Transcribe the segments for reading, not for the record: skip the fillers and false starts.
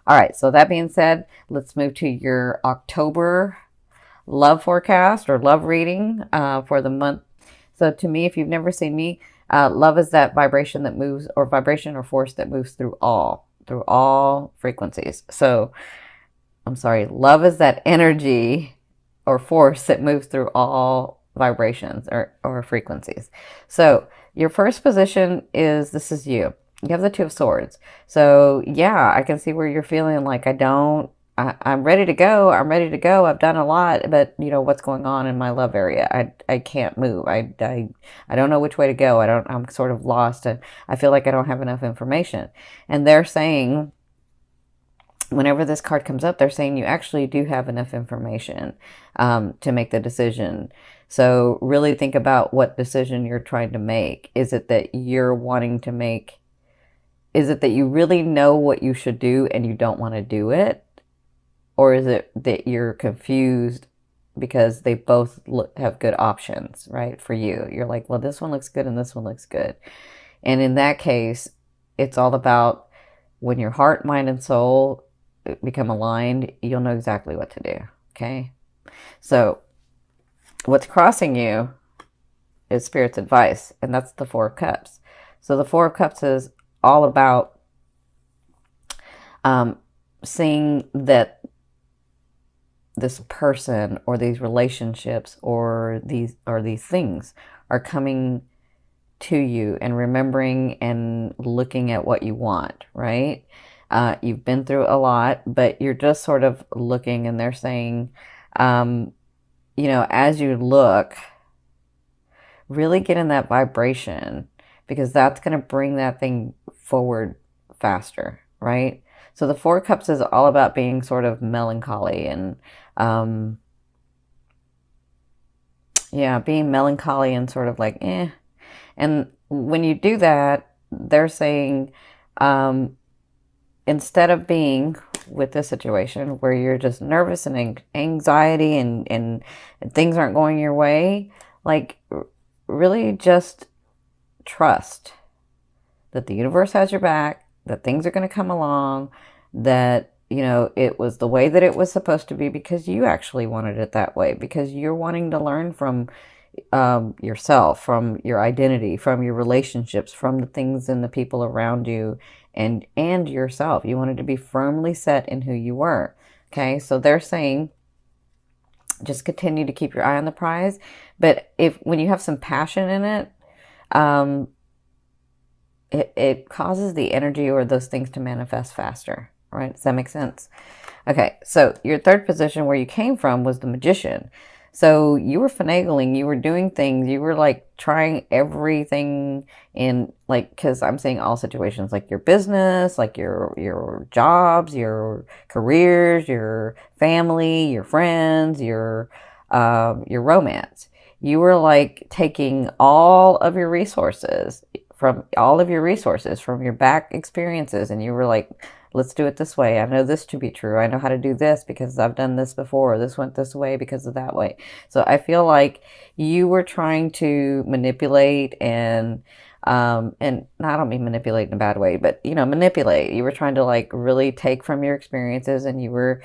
All right, so that being said, let's move to your October love forecast or love reading for the month. So to me, if you've never seen me, love is that vibration that moves, or vibration or force that moves through all frequencies. So I'm sorry, love is that energy or force that moves through all vibrations or frequencies. So your first position is, this is you. You have the Two of Swords. So yeah, I can see where you're feeling like I'm ready to go. I'm ready to go. I've done a lot, but you know what's going on in my love area. I can't move. I don't know which way to go. I'm sort of lost, and I feel like I don't have enough information. And they're saying, whenever this card comes up, they're saying you actually do have enough information to make the decision. So really think about what decision you're trying to make. Is it that you're wanting to make, is it that you really know what you should do and you don't want to do it? Or is it that you're confused because they both have good options, right, for you? You're like, well, this one looks good and this one looks good. And in that case, it's all about when your heart, mind, and soul become aligned, you'll know exactly what to do, okay? So what's crossing you is Spirit's advice, and that's the Four of Cups. So the Four of Cups is all about seeing that this person or these relationships or these things are coming to you, and remembering and looking at what you want, right? You've been through a lot, but you're just sort of looking, and they're saying, you know, as you look, really get in that vibration, because that's going to bring that thing forward faster, right? So the Four of Cups is all about being sort of melancholy and, yeah, being melancholy and sort of like, eh. And when you do that, they're saying, instead of being with this situation where you're just nervous and anxiety and things aren't going your way, like really just trust that the universe has your back, that things are going to come along, that, you know, it was the way that it was supposed to be because you actually wanted it that way, because you're wanting to learn from yourself, from your identity, from your relationships, from the things and the people around you, and yourself. You wanted to be firmly set in who you were. Okay, so they're saying just continue to keep your eye on the prize, but when you have some passion in it, it causes the energy or those things to manifest faster, right? Does that make sense? Okay, so your third position where you came from was the Magician. So you were finagling, you were doing things, you were like trying everything in, like, because I'm saying all situations, like your business, like your jobs, your careers, your family, your friends, your romance. You were like taking all of your resources from your back experiences, and you were like, let's do it this way. I know this to be true. I know how to do this because I've done this before. This went this way because of that way. So I feel like you were trying to manipulate and I don't mean manipulate in a bad way, but, you know, manipulate. You were trying to like really take from your experiences, and you were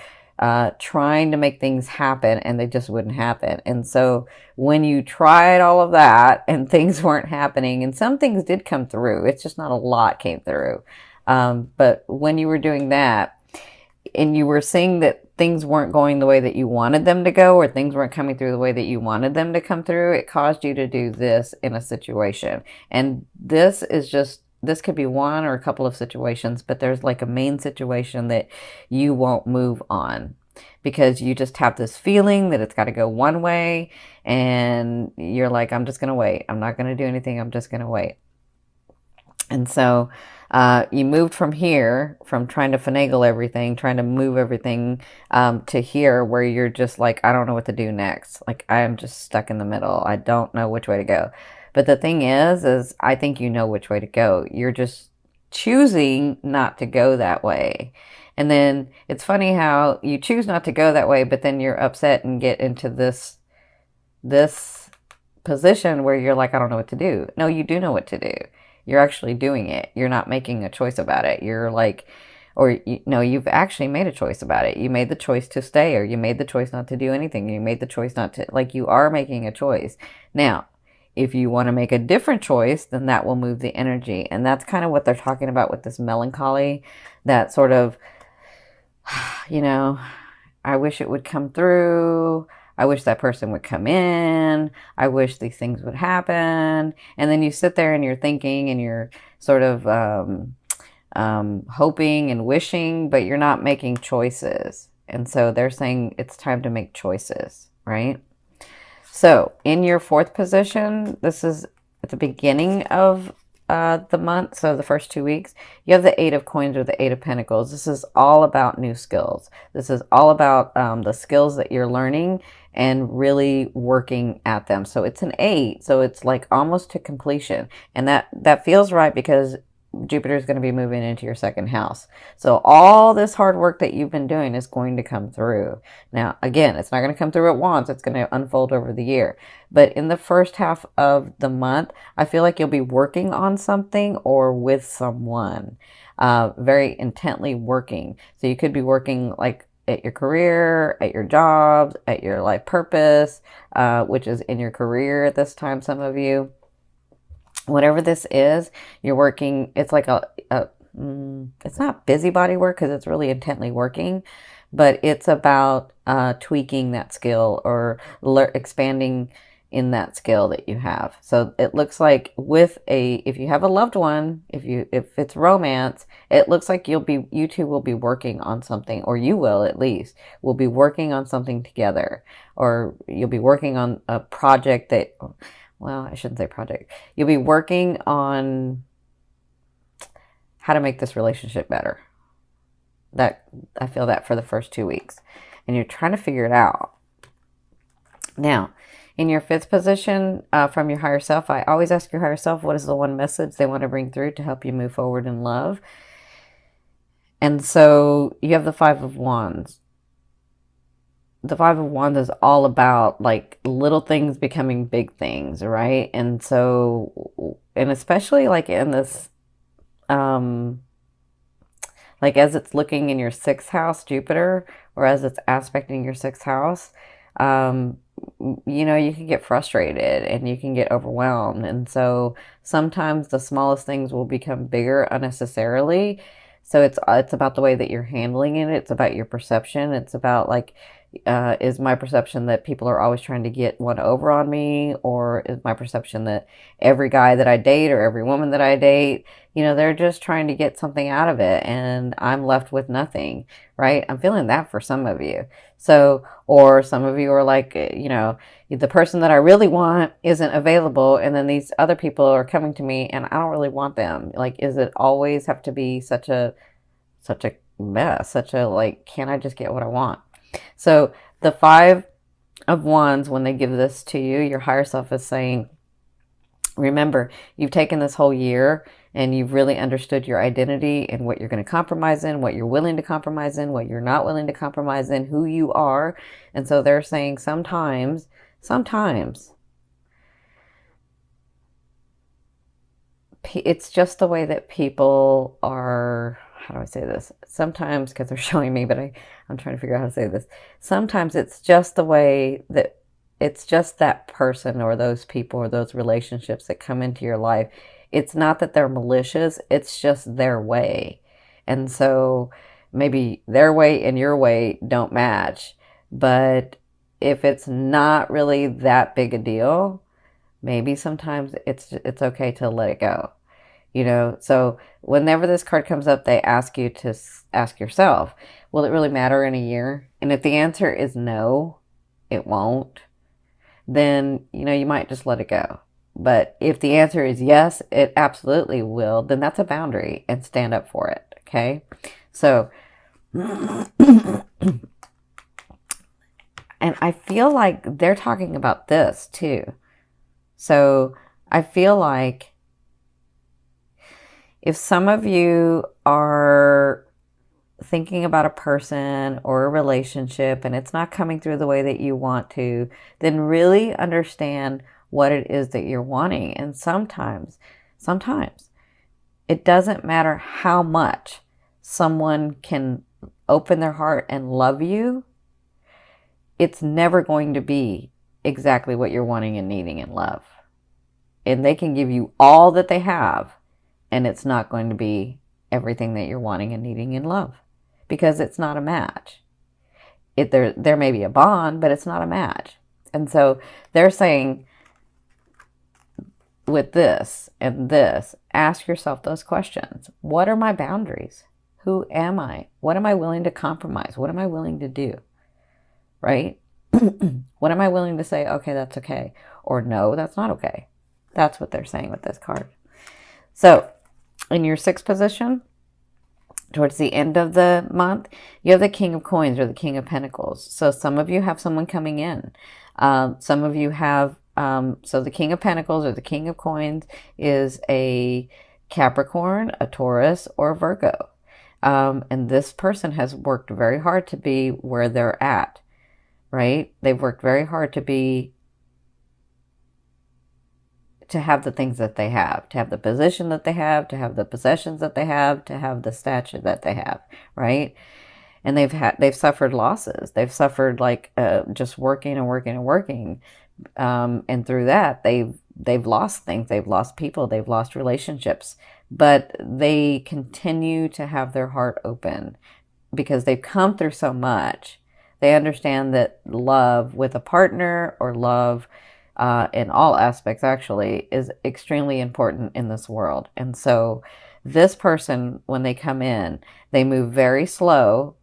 trying to make things happen, and they just wouldn't happen. And so when you tried all of that and things weren't happening, and some things did come through, it's just not a lot came through. But when you were doing that and you were seeing that things weren't going the way that you wanted them to go, or things weren't coming through the way that you wanted them to come through, it caused you to do this in a situation. And this could be one or a couple of situations, but there's like a main situation that you won't move on because you just have this feeling that it's got to go one way, and you're like, I'm just going to wait. I'm not going to do anything. I'm just going to wait. And so you moved from here, from trying to finagle everything, trying to move everything, to here where you're just like, I don't know what to do next. Like, I am just stuck in the middle. I don't know which way to go. But the thing is I think you know which way to go. You're just choosing not to go that way. And then it's funny how you choose not to go that way, but then you're upset and get into this position where you're like, I don't know what to do. No, you do know what to do. You're actually doing it. You're not making a choice about it. You're like or you've actually made a choice about it. You made the choice to stay, or you made the choice not to do anything. You made the choice not to, like, you are making a choice. Now, if you want to make a different choice, then that will move the energy. And that's kind of what they're talking about with this melancholy, that sort of, you know, I wish it would come through. I wish that person would come in. I wish these things would happen. And then you sit there and you're thinking and you're sort of hoping and wishing, but you're not making choices. And so they're saying it's time to make choices, right? So in your fourth position, this is at the beginning of the month, so the first 2 weeks, you have the Eight of Coins or the Eight of Pentacles. This is all about new skills. This is all about the skills that you're learning and really working at them. So it's an 8, so it's like almost to completion. And that feels right because Jupiter is going to be moving into your second house. So all this hard work that you've been doing is going to come through. Now, again, it's not going to come through at once. It's going to unfold over the year. But in the first half of the month, I feel like you'll be working on something or with someone, very intently working. So you could be working like at your career, at your jobs, at your life purpose, which is in your career at this time, some of you. Whatever this is, you're working, it's like it's not busybody work because it's really intently working, but it's about tweaking that skill or expanding in that skill that you have. So it looks like if you have a loved one, if it's romance, it looks like you two will be working on something, or you will at least, will be working on something together, or you'll be working on a project that, well, I shouldn't say project. You'll be working on how to make this relationship better. That I feel that for the first 2 weeks. And you're trying to figure it out. Now, in your fifth position, from your higher self, I always ask your higher self, what is the one message they want to bring through to help you move forward in love? And so you have the Five of Wands. The Five of Wands is all about like little things becoming big things, right? And so, and especially like in this, like as it's looking in your sixth house, Jupiter, or as it's aspecting your sixth house, you can get frustrated and you can get overwhelmed. And so sometimes the smallest things will become bigger unnecessarily. So it's about the way that you're handling it. It's about your perception. It's about like, is my perception that people are always trying to get one over on me? Or is my perception that every guy that I date or every woman that I date, they're just trying to get something out of it and I'm left with nothing, right? I'm feeling that for some of you. So, or some of you are like, the person that I really want isn't available and then these other people are coming to me and I don't really want them. Like, is it always have to be such a mess, like, can't I just get what I want? So the Five of Wands, when they give this to you, your higher self is saying, remember, you've taken this whole year and you've really understood your identity and what you're going to compromise in, what you're willing to compromise in, what you're not willing to compromise in, who you are. And so they're saying sometimes it's just the way that people are. How do I say this? Sometimes, because they're showing me, but I'm trying to figure out how to say this. Sometimes it's just the way that it's just that person or those people or those relationships that come into your life. It's not that they're malicious. It's just their way. And so maybe their way and your way don't match. But if it's not really that big a deal, maybe sometimes it's okay to let it go. So whenever this card comes up, they ask you to ask yourself, will it really matter in a year? And if the answer is no, it won't, then, you might just let it go. But if the answer is yes, it absolutely will, then that's a boundary and stand up for it. Okay. So, and I feel like they're talking about this too. So I feel like if some of you are thinking about a person or a relationship and it's not coming through the way that you want to, then really understand what it is that you're wanting. And sometimes it doesn't matter how much someone can open their heart and love you, it's never going to be exactly what you're wanting and needing in love. And they can give you all that they have, and it's not going to be everything that you're wanting and needing in love, because it's not a match. There may be a bond, but it's not a match. And so they're saying, with this and this, ask yourself those questions. What are my boundaries? Who am I? What am I willing to compromise? What am I willing to do? Right? What am I willing to say, okay, that's okay, or no, that's not okay? That's what they're saying with this card. So in your sixth position, towards the end of the month, you have the King of Coins or the King of Pentacles. So some of you have someone coming in. Some of you have, so the King of Pentacles or the King of Coins is a Capricorn, a Taurus, or a Virgo. And this person has worked very hard to be where they're at, right? They've worked very hard to have the things that they have, to have the position that they have, to have the possessions that they have, to have the stature that they have, right? And they've suffered losses. They've suffered like just working and working and working. And through that, they've lost things. They've lost people. They've lost relationships. But they continue to have their heart open because they've come through so much. They understand that love with a partner, or love in all aspects actually, is extremely important in this world. And so this person, when they come in, they move very slow.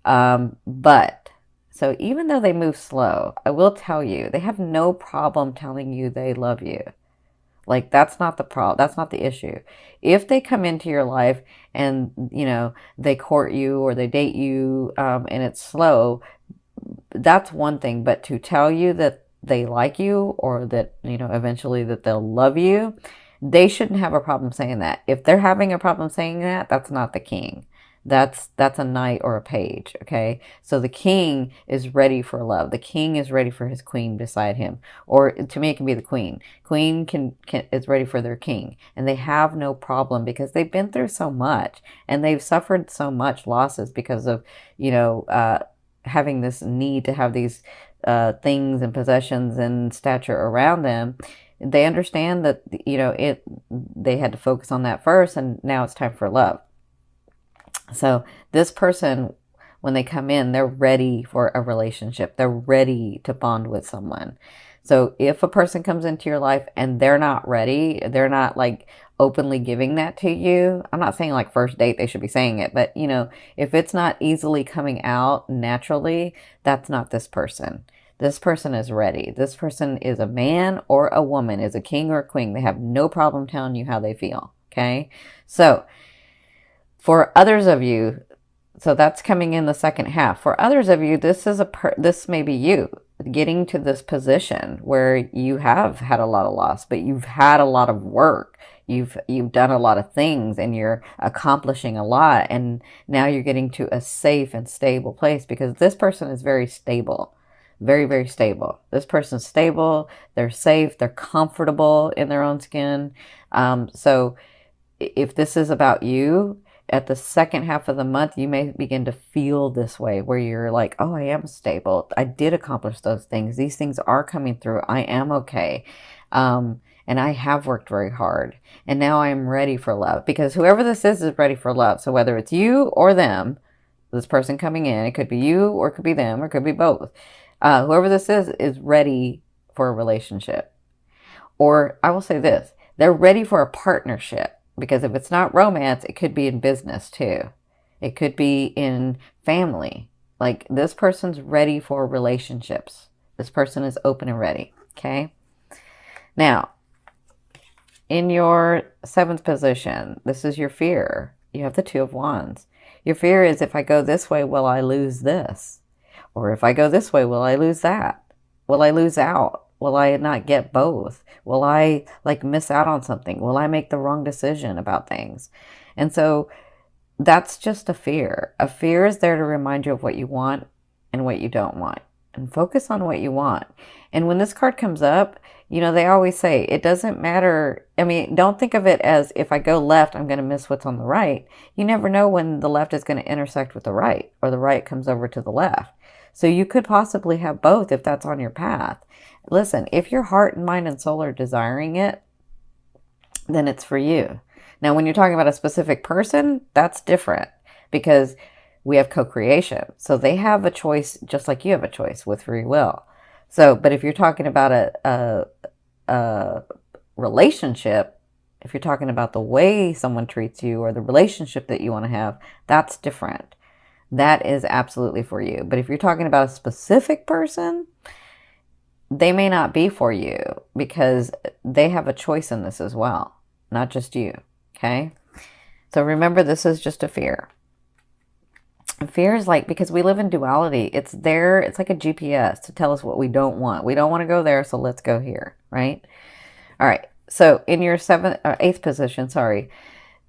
But so even though they move slow, I will tell you, they have no problem telling you they love you. Like, that's not the problem. That's not the issue. If they come into your life and, you know, they court you or they date you, and it's slow, that's one thing. But to tell you that they like you, or that, you know, eventually that they'll love you, they shouldn't have a problem saying that. If they're having a problem saying that, that's not the king. That's a knight or a page, okay? So the king is ready for love. The king is ready for his queen beside him. Or to me, it can be the queen. Queen is ready for their king. And they have no problem because they've been through so much. And they've suffered so much losses because of, you know, having this need to have these things and possessions and stature around them. They understand that, you know, they had to focus on that first, and now it's time for love. So this person, when they come in, they're ready for a relationship. They're ready to bond with someone. So if a person comes into your life and they're not ready, they're not like openly giving that to you. I'm not saying like first date they should be saying it, but, you know, if it's not easily coming out naturally, that's not this person. This person is ready. This person is a man or a woman, is a king or a queen. They have no problem telling you how they feel. Okay. So for others of you, so that's coming in the second half. For others of you, this may be you getting to this position where you have had a lot of loss, but you've had a lot of work. You've done a lot of things, and you're accomplishing a lot, and now you're getting to a safe and stable place because this person is very stable. Very, very stable. This person's stable. They're safe. They're comfortable in their own skin. So if this is about you, at the second half of the month, you may begin to feel this way where you're like, oh, I am stable. I did accomplish those things. These things are coming through. I am okay. And I have worked very hard. And now I am ready for love, because whoever this is ready for love. So whether it's you or them, this person coming in, it could be you or it could be them or it could be both. Whoever this is ready for a relationship. Or I will say this, they're ready for a partnership. Because if it's not romance, it could be in business too. It could be in family. Like, this person's ready for relationships. This person is open and ready. Okay. Now, in your seventh position, this is your fear. You have the Two of Wands. Your fear is, if I go this way, will I lose this? Or if I go this way, will I lose that? Will I lose out? Will I not get both? Will I like miss out on something? Will I make the wrong decision about things? And so that's just a fear. A fear is there to remind you of what you want and what you don't want. and focus on what you want. And when this card comes up, you know, they always say it doesn't matter. I mean, don't think of it as if I go left, I'm going to miss what's on the right. You never know when the left is going to intersect with the right or the right comes over to the left. So you could possibly have both if that's on your path. Listen, if your heart and mind and soul are desiring it, then it's for you. Now, when you're talking about a specific person, that's different because we have co-creation. So they have a choice just like you have a choice with free will. So, but if you're talking about a relationship, if you're talking about the way someone treats you or the relationship that you want to have, that's different. That is absolutely for you. But if you're talking about a specific person, they may not be for you because they have a choice in this as well, not just you. Okay? So remember, this is just a fear. Fear is like, because we live in duality, it's there, it's like a GPS to tell us what we don't want. We don't want to go there, so let's go here, right? All right, so in your eighth position, sorry,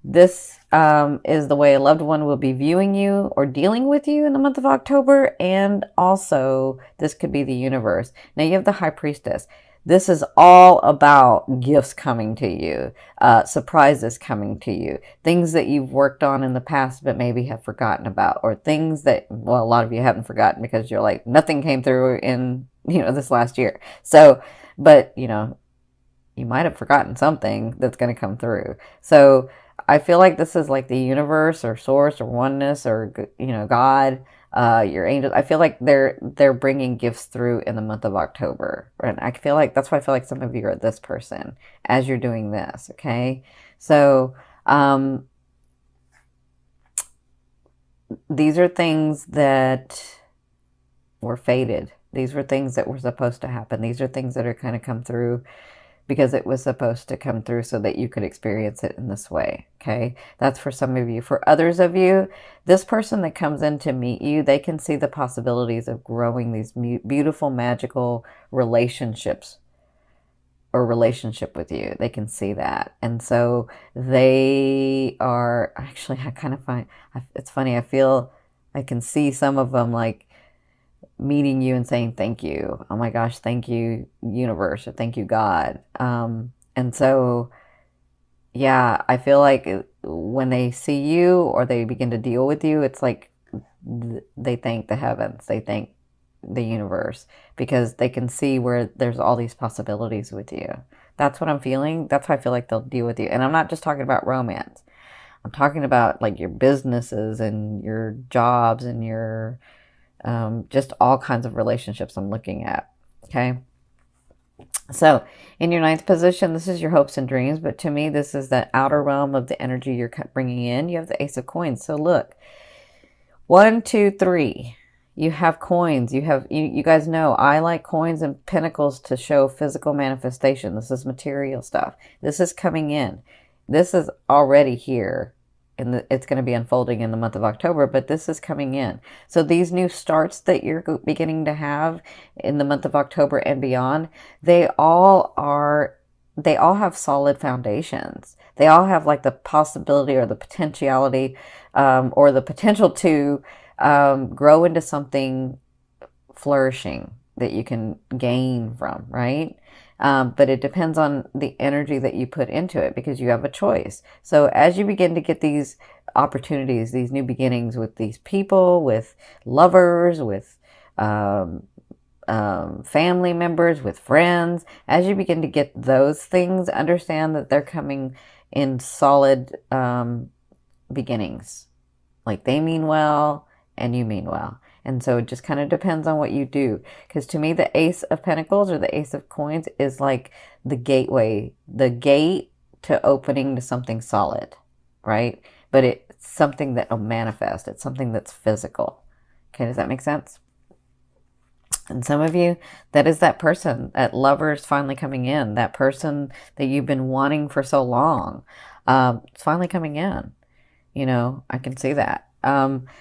this is the way a loved one will be viewing you or dealing with you in the month of October, and also this could be the universe. Now you have the High Priestess. This is all about gifts coming to you, surprises coming to you, things that you've worked on in the past but maybe have forgotten about, or things that, well, a lot of you haven't forgotten because you're like, nothing came through in, this last year. So, but, you might have forgotten something that's going to come through. So I feel like this is like the universe or source or oneness or, God, your angels. I feel like they're bringing gifts through in the month of October. And I feel like that's why I feel like some of you are this person as you're doing this. Okay. So, these are things that were fated. These were things that were supposed to happen. These are things that are kind of come through because it was supposed to come through so that you could experience it in this way, okay? That's for some of you. For others of you, this person that comes in to meet you, they can see the possibilities of growing these beautiful, magical relationships or relationship with you. They can see that. And so they are, actually, I kind of find, it's funny, I feel, I can see some of them like, meeting you and saying thank you. Oh my gosh, thank you, universe, or thank you, God. And so, yeah, I feel like when they see you or they begin to deal with you, it's like they thank the heavens, they thank the universe because they can see where there's all these possibilities with you. That's what I'm feeling. That's why I feel like they'll deal with you. And I'm not just talking about romance. I'm talking about like your businesses and your jobs and your just all kinds of relationships I'm looking at. Okay. So in your ninth position, this is your hopes and dreams. But to me, this is that outer realm of the energy you're bringing in. You have the Ace of Coins. So look, 1, 2, 3. You have coins. You guys know I like coins and pentacles to show physical manifestation. This is material stuff. This is coming in. This is already here. And it's going to be unfolding in the month of October, but this is coming in. So these new starts that you're beginning to have in the month of October and beyond, they all have solid foundations. They all have like the possibility or the potentiality or the potential to grow into something flourishing that you can gain from, right? But it depends on the energy that you put into it because you have a choice. So as you begin to get these opportunities, these new beginnings with these people, with lovers, with family members, with friends, as you begin to get those things, understand that they're coming in solid beginnings. Like they mean well and you mean well. And so it just kind of depends on what you do. Because to me, the Ace of Pentacles or the Ace of Coins is like the gateway, the gate to opening to something solid, right? But it's something that will manifest. It's something that's physical. Okay, does that make sense? And some of you, that is that person, that lover is finally coming in. That person that you've been wanting for so long. It's finally coming in. I can see that.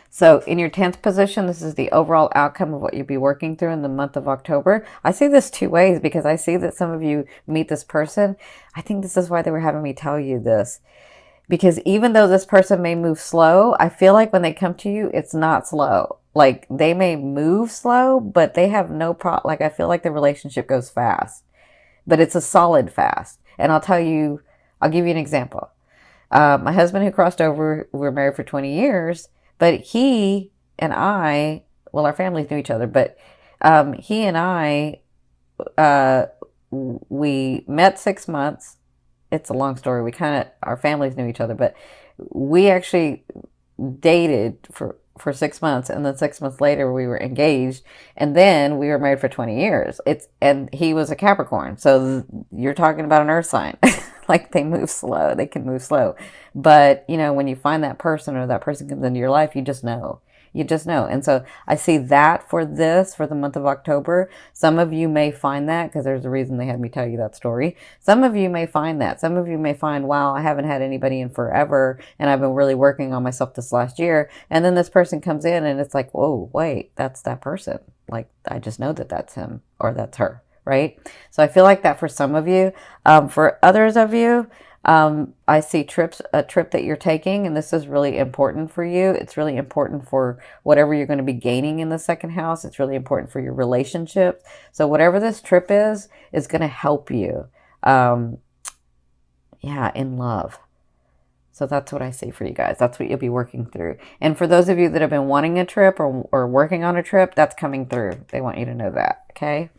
So in your 10th position, this is the overall outcome of what you'll be working through in the month of October. I see this two ways because I see that some of you meet this person. I think this is why they were having me tell you this. Because even though this person may move slow, I feel like when they come to you, it's not slow. Like, they may move slow, but they have no problem. Like, I feel like the relationship goes fast, but it's a solid fast. And I'll give you an example. My husband who crossed over, we were married for 20 years, but he and I, well, our families knew each other, but he and I, uh, we met 6 months. It's a long story. Our families knew each other, but we actually dated for 6 months, and then 6 months later we were engaged, and then we were married for 20 years. And he was a Capricorn, so you're talking about an earth sign. Like, they move slow, they can move slow, but when you find that person, or that person comes into your life, you just know. And so I see that for the month of October. Some of you may find that, because there's a reason they had me tell you that story. Some of you may find that. Some of you may find, wow, I haven't had anybody in forever, and I've been really working on myself this last year. And then this person comes in, and it's like, whoa, wait, that's that person. Like, I just know that that's him or that's her, right? So I feel like that for some of you. For others of you, I see a trip that you're taking, and this is really important for you. It's really important for whatever you're going to be gaining in the second house. It's really important for your relationships. So whatever this trip is going to help you, in love. So that's what I see for you guys. That's what you'll be working through. And for those of you that have been wanting a trip, or working on a trip, that's coming through. They want you to know that, okay?